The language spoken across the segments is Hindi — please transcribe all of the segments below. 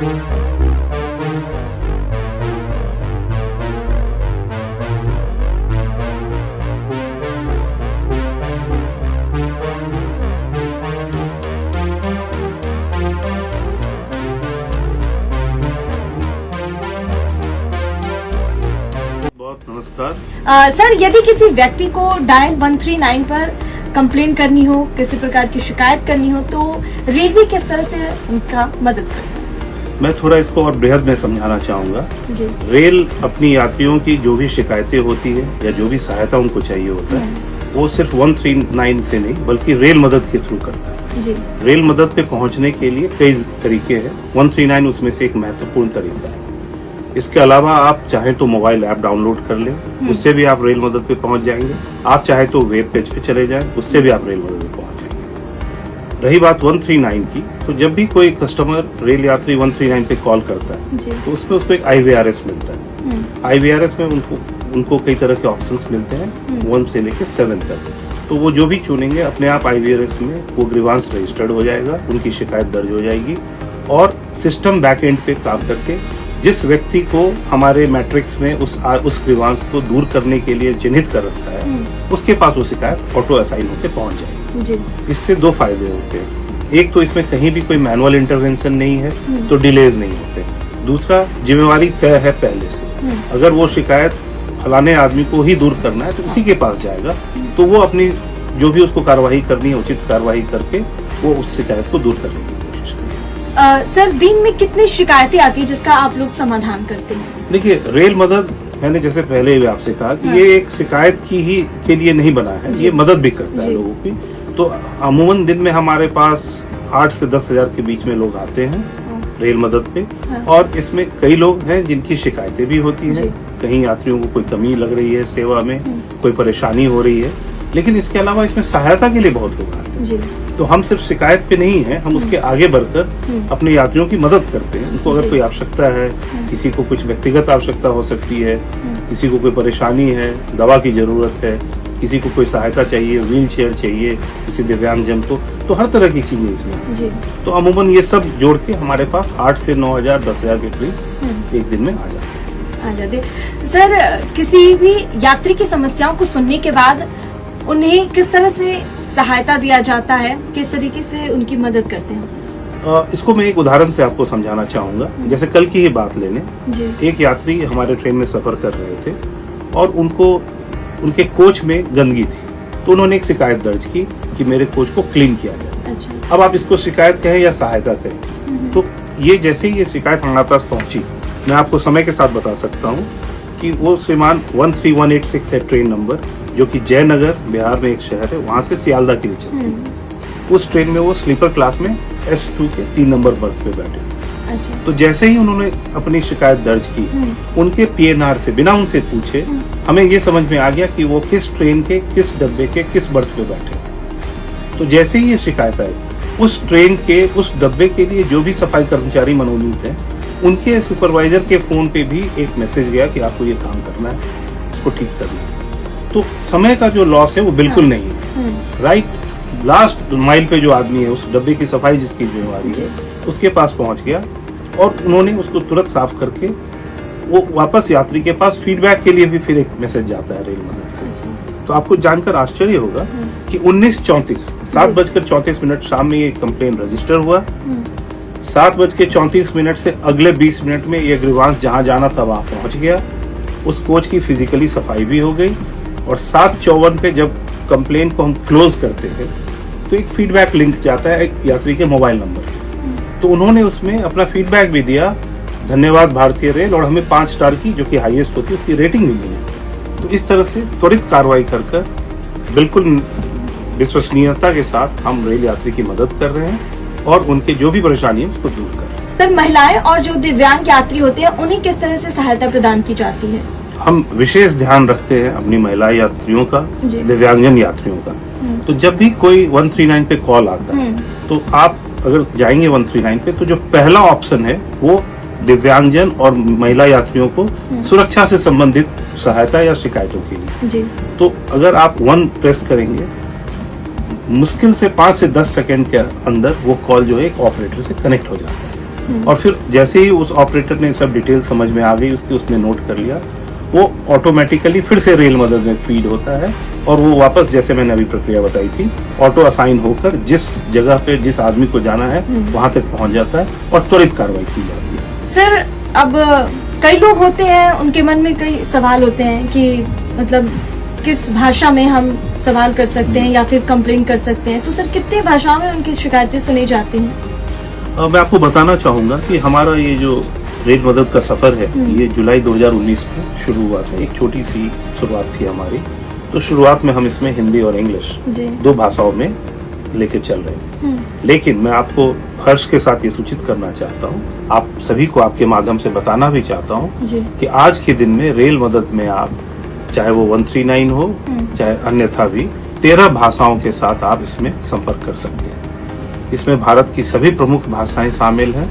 नमस्कार सर, यदि किसी व्यक्ति को डायल 139 पर कंप्लेन करनी हो, किसी प्रकार की शिकायत करनी हो, तो रेलवे किस तरह से उनका मदद करता है? मैं थोड़ा इसको और बृहद में समझाना चाहूँगा। रेल अपनी यात्रियों की जो भी शिकायतें होती है या जो भी सहायता उनको चाहिए होता है, वो सिर्फ 139 से नहीं बल्कि रेल मदद के थ्रू करता है। जी। रेल मदद पे पहुंचने के लिए कई तरीके हैं, 139 उसमें से एक महत्वपूर्ण तरीका है। इसके अलावा आप चाहें तो मोबाइल ऐप डाउनलोड कर लें, उससे भी आप रेल मदद पे पहुंच जाएंगे। आप चाहे तो वेब पेज पे चले जाएं, उससे भी आप रेल मदद पे पहुंच जाएंगे। रही बात 139 की, तो जब भी कोई कस्टमर रेल यात्री 139 पे कॉल करता है तो उसमें उसको एक IVRS मिलता है। IVRS में उनको कई तरह के ऑप्शंस मिलते हैं, 1 से लेकर 7 तक। तो वो जो भी चुनेंगे अपने आप IVRS में वो ग्रीवांस रजिस्टर्ड हो जाएगा, उनकी शिकायत दर्ज हो जाएगी और सिस्टम बैक एंड पे काम करके जिस व्यक्ति को हमारे मैट्रिक्स में उस ग्रीवांस को दूर करने के लिए चिन्हित कर रखा है, उसके पास वो शिकायत ऑटो असाइन होकर पहुंच जाएगी। इससे दो फायदे होते हैं। एक तो इसमें कहीं भी कोई मैनुअल इंटरवेंशन नहीं है, तो डिलेज नहीं होते। दूसरा, जिम्मेवारी तय है पहले से। अगर वो शिकायत फलाने आदमी को ही दूर करना है तो उसी के पास जाएगा, तो वो अपनी जो भी उसको कार्रवाई करनी है उचित कार्रवाई करके वो उस शिकायत को दूर करने की कोशिश करेगा। सर, दिन में कितनी शिकायतें आती है जिसका आप लोग समाधान करते हैं? देखिए, रेल मदद मैंने जैसे पहले भी आपसे कहा कि ये एक शिकायत के लिए नहीं बना है, ये मदद भी करता है लोगों की। तो अमूमन दिन में हमारे पास 8 से 10 हजार के बीच में लोग आते हैं रेल मदद पे। और इसमें कई लोग हैं जिनकी शिकायतें भी होती हैं, कहीं यात्रियों को कोई कमी लग रही है सेवा में, कोई परेशानी हो रही है। लेकिन इसके अलावा इसमें सहायता के लिए बहुत लोग आते हैं। तो हम सिर्फ शिकायत पे नहीं है, हम उसके आगे बढ़कर अपने यात्रियों की मदद करते हैं। उनको अगर कोई आवश्यकता है, किसी को कुछ व्यक्तिगत आवश्यकता हो सकती है, किसी को कोई परेशानी है, दवा की जरूरत है, किसी को कोई सहायता चाहिए, व्हील चेयर चाहिए, किसी दिव्यांगजन को, तो हर तरह की चीजें इसमें। तो अमूमन ये सब जोड़ के हमारे पास 8 से 9 हजार 10 हजार के करीब एक दिन में आ जाते। सर, किसी भी यात्री की समस्याओं को सुनने के बाद उन्हें किस तरह से सहायता दिया जाता है, किस तरीके से उनकी मदद करते हैं? इसको मैं एक उदाहरण से आपको समझाना चाहूंगा। जैसे कल की ही बात ले लें, एक यात्री हमारे ट्रेन में सफर कर रहे थे और उनके कोच में गंदगी थी, तो उन्होंने एक शिकायत दर्ज की कि मेरे कोच को क्लीन किया जाए। अब आप इसको शिकायत कहें या सहायता कहें, तो ये जैसे ही ये शिकायत हमारे पास पहुंची, मैं आपको समय के साथ बता सकता हूँ कि वो श्रीमान 13186 है ट्रेन नंबर, जो कि जयनगर बिहार में एक शहर है, वहां से सियालदा के लिए चलती है। उस ट्रेन में वो स्लीपर क्लास में S2 के 3 नंबर बर्थ पे बैठे। तो जैसे ही उन्होंने अपनी शिकायत दर्ज की, उनके PNR से बिना उनसे पूछे हमें ये समझ में आ गया कि वो किस ट्रेन के किस डब्बे के किस बर्थ पे बैठे। तो जैसे ही ये शिकायत आई, उस ट्रेन के उस डब्बे के लिए जो भी सफाई कर्मचारी मनोनीत है, उनके सुपरवाइजर के फोन पे भी एक मैसेज गया कि आपको ये काम करना है, इसको ठीक करना है। तो समय का जो लॉस है वो बिल्कुल नहीं है। राइट, लास्ट माइल पे जो आदमी है, उस डब्बे की सफाई जिसकी जिम्मेवारी है, उसके पास पहुंच गया और उन्होंने उसको तुरंत साफ करके वो वापस यात्री के पास फीडबैक के लिए भी फिर एक मैसेज जाता है रेल मदद से। तो आपको जानकर आश्चर्य होगा कि 19:34 7:34 शाम में ये कंप्लेन रजिस्टर हुआ। 7:34 से अगले 20 मिनट में ये ग्रीवांस जहां जाना था वहां पहुंच गया। उस कोच की फिजिकली सफाई भी हो गई और 7:54 पे जब कंप्लेन को हम क्लोज करते हैं तो एक फीडबैक लिंक जाता है एक यात्री के मोबाइल नंबर। तो उन्होंने उसमें अपना फीडबैक भी दिया, धन्यवाद भारतीय रेल, और हमें 5 स्टार की जो कि हाईएस्ट होती है उसकी रेटिंग भी मिली। तो इस तरह से त्वरित कार्रवाई कर बिल्कुल विश्वसनीयता के साथ हम रेल यात्री की मदद कर रहे हैं और उनके जो भी परेशानी है उसको दूर कर रहे हैं। सर, महिलाएं और जो दिव्यांग यात्री होते हैं उन्हें किस तरह से सहायता प्रदान की जाती है? हम विशेष ध्यान रखते हैं अपनी महिला यात्रियों का, दिव्यांगजन यात्रियों का। तो जब भी कोई 139 पे कॉल आता है तो आप अगर जाएंगे 139 पे, तो जो पहला ऑप्शन है वो दिव्यांगजन और महिला यात्रियों को सुरक्षा से संबंधित सहायता या शिकायतों के लिए। तो अगर आप 1 प्रेस करेंगे, मुश्किल से 5 से 10 सेकंड के अंदर वो कॉल जो है एक ऑपरेटर से कनेक्ट हो जाता है। और फिर जैसे ही उस ऑपरेटर ने सब डिटेल समझ में आ गई उसकी, उसने नोट कर लिया, वो ऑटोमेटिकली फिर से रेल मदद में फीड होता है और वो वापस, जैसे मैंने अभी प्रक्रिया बताई थी, ऑटो असाइन होकर जिस जगह पे जिस आदमी को जाना है वहां तक पहुंच जाता है और त्वरित कार्रवाई की जाती है। सर, अब कई लोग होते हैं, उनके मन में कई सवाल होते हैं कि मतलब किस भाषा में हम सवाल कर सकते हैं या फिर कंप्लेन कर सकते हैं, तो सर कितनी भाषाओं में उनकी शिकायतें सुनी जाती हैं? मैं आपको बताना चाहूंगा कि हमारा ये जो रेल मदद का सफर है ये जुलाई 2019 में शुरू हुआ था। एक छोटी सी शुरुआत थी हमारी, तो शुरुआत में हम इसमें हिंदी और इंग्लिश दो भाषाओं में लेके चल रहे थे। लेकिन मैं आपको हर्ष के साथ ये सूचित करना चाहता हूँ, आप सभी को आपके माध्यम से बताना भी चाहता हूँ कि आज के दिन में रेल मदद में आप चाहे वो 139 हो चाहे अन्यथा भी 13 भाषाओं के साथ आप इसमें संपर्क कर सकते हैं। इसमें भारत की सभी प्रमुख भाषाएं शामिल हैं।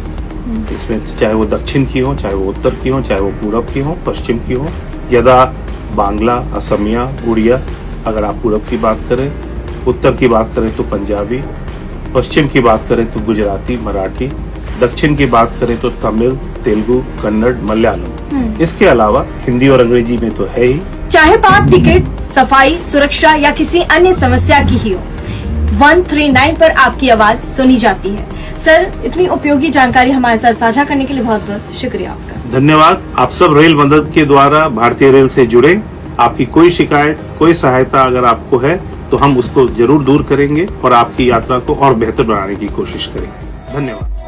इसमें चाहे वो दक्षिण की हो, चाहे वो उत्तर की हो, चाहे वो पूरब की हो, पश्चिम की हो, यदा, बांग्ला, असमिया, उड़िया। अगर आप पूरब की बात करें, उत्तर की बात करें तो पंजाबी, पश्चिम की बात करें तो गुजराती, मराठी, दक्षिण की बात करें तो तमिल, तेलुगु, कन्नड़, मलयालम। इसके अलावा हिंदी और अंग्रेजी में तो है ही। चाहे बात टिकट, सफाई, सुरक्षा या किसी अन्य समस्या की ही हो, 139 पर आपकी आवाज सुनी जाती है। सर, इतनी उपयोगी जानकारी हमारे साथ साझा करने के लिए बहुत बहुत शुक्रिया आपका। धन्यवाद। आप सब रेल मदद के द्वारा भारतीय रेल से जुड़े। आपकी कोई शिकायत, कोई सहायता अगर आपको है तो हम उसको जरूर दूर करेंगे और आपकी यात्रा को और बेहतर बनाने की कोशिश करेंगे। धन्यवाद।